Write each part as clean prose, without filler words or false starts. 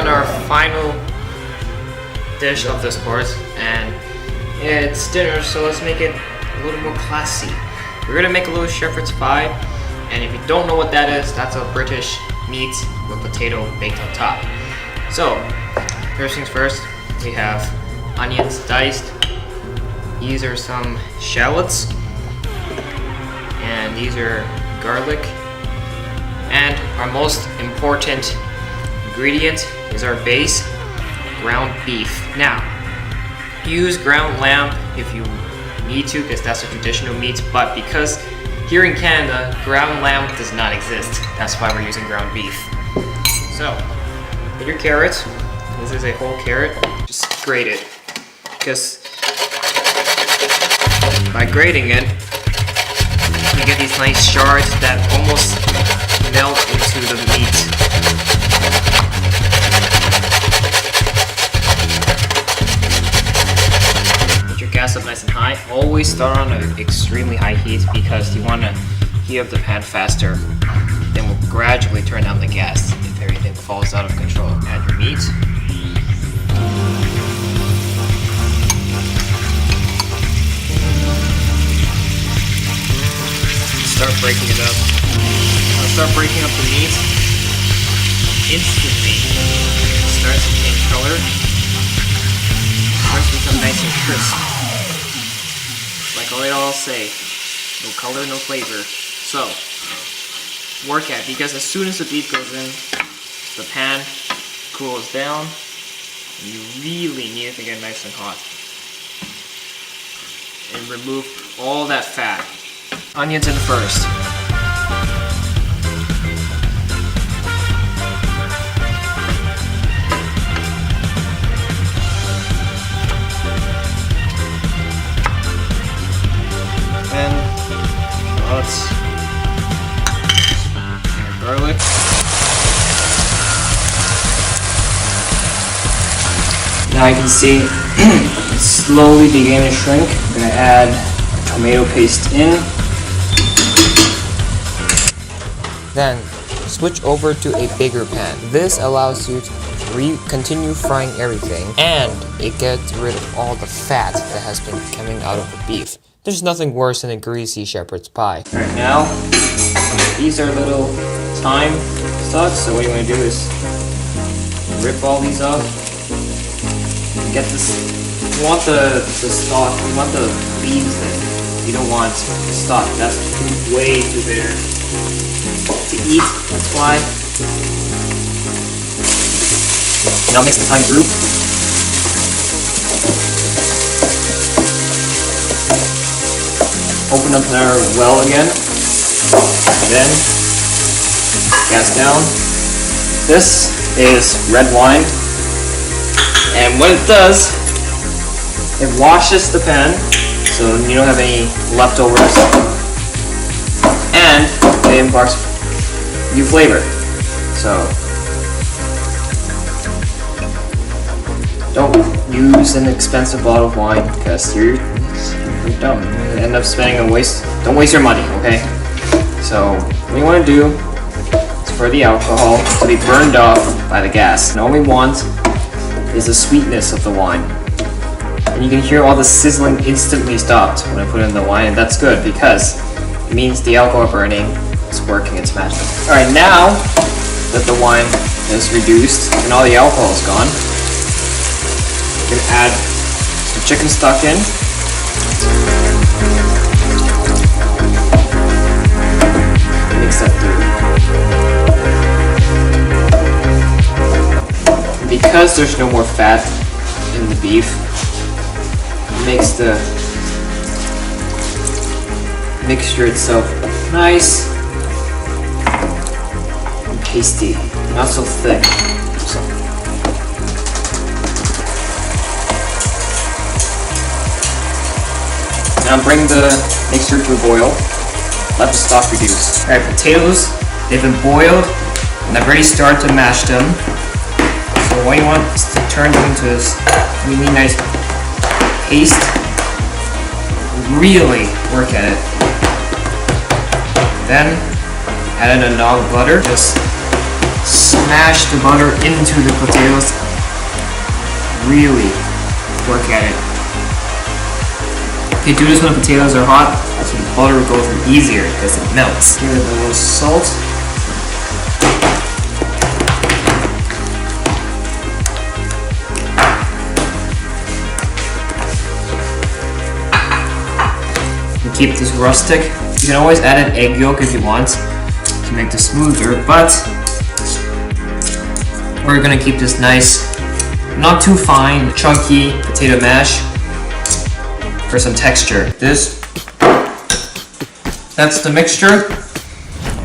on our final dish of this course, and it's dinner, so let's make it a little more classy. We're gonna make a little shepherd's pie, and if you don't know what that is, that's a British meat with potato baked on top. So, first things first, we have onions diced. These are some shallots, and these are garlic. And our most important ingredient is our base, ground beef. Now, use ground lamb if you need to, because that's a traditional meat, but because here in Canada, ground lamb does not exist. That's why we're using ground beef. So, with your carrots, this is a whole carrot, just grate it. Because by grating it, you get these nice shards that almost melt into the meat. Put your gas up nice and high. Always start on an extremely high heat because you want to heat up the pan faster. Then we'll gradually turn down the gas if everything falls out of control. Add your meat. Start breaking it up. I'll start breaking up the meat. Instantly, it starts to change color. It starts to become nice and crisp. Like they all say, no color, no flavor. So, work at it, because as soon as the beef goes in, the pan cools down, and you really need it to get nice and hot. And remove all that fat. Onions in first. Then shallots and garlic. Now you can see it's slowly beginning to shrink. I'm going to add tomato paste in. Then switch over to a bigger pan. This allows you to continue frying everything, and it gets rid of all the fat that has been coming out of the beef. There's nothing worse than a greasy shepherd's pie. Alright, now these are little thyme stalks, so what you want to do is rip all these off. Get this. You want the stalk, you want the leaves then. You don't want the stalk, that's way too bitter to eat, that's why. Now mix the thyme through. Open up our well again. And then gas down. This is red wine. And what it does, it washes the pan so you don't have any leftovers. And it imparts new flavor. So don't use an expensive bottle of wine because you're dumb. You're gonna end up spending don't waste your money, okay? So what you want to do is for the alcohol to be burned off by the gas. And all we want is the sweetness of the wine. And you can hear all the sizzling instantly stopped when I put in the wine, and that's good because it means the alcohol burning is working its magic. Alright, now that the wine is reduced and all the alcohol is gone, you can add some chicken stock in. Mix that through. Because there's no more fat in the beef, it makes the mixture itself nice and tasty, not so thick. Now bring the mixture to a boil. Let the stock reduce. Alright, potatoes, they've been boiled and I've already started to mash them. So what you want is to turn them into this really nice paste. Really work at it. Then add in a nog of butter. Just smash mash the butter into the potatoes. Really work at it. You do this when the potatoes are hot, so the butter will go through easier because it melts. Give it a little salt. And keep this rustic. You can always add an egg yolk if you want to make this smoother, but we're gonna keep this nice, not too fine, chunky potato mash for some texture. That's the mixture.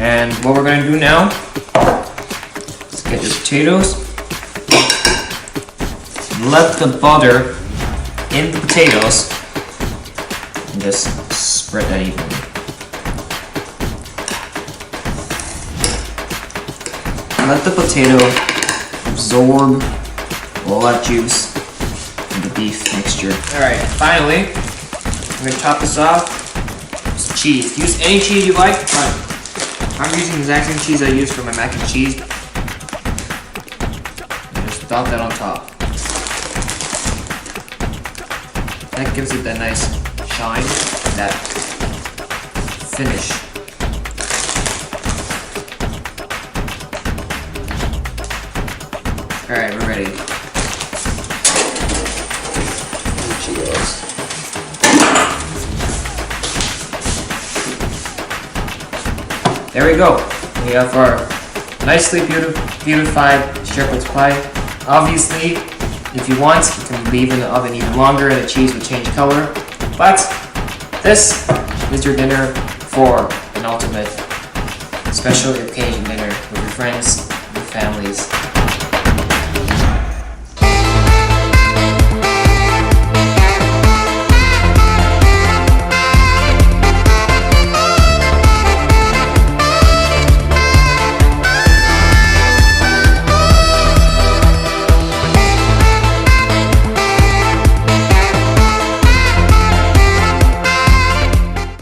And what we're gonna do now is get the potatoes, let the butter in the potatoes, and just spread that evenly. Let the potato absorb all that juice in the beef mixture. Alright, finally, I'm going to top this off with some cheese. Use any cheese you like, but I'm using the exact same cheese I use for my mac and cheese. And just dot that on top. That gives it that nice shine, that finish. Alright, we're ready. Here she goes. There we go. We have our nicely beautified shepherd's pie. Obviously, if you want, you can leave it in the oven even longer and the cheese will change color. But this is your dinner for an ultimate special occasion dinner with your friends, your families.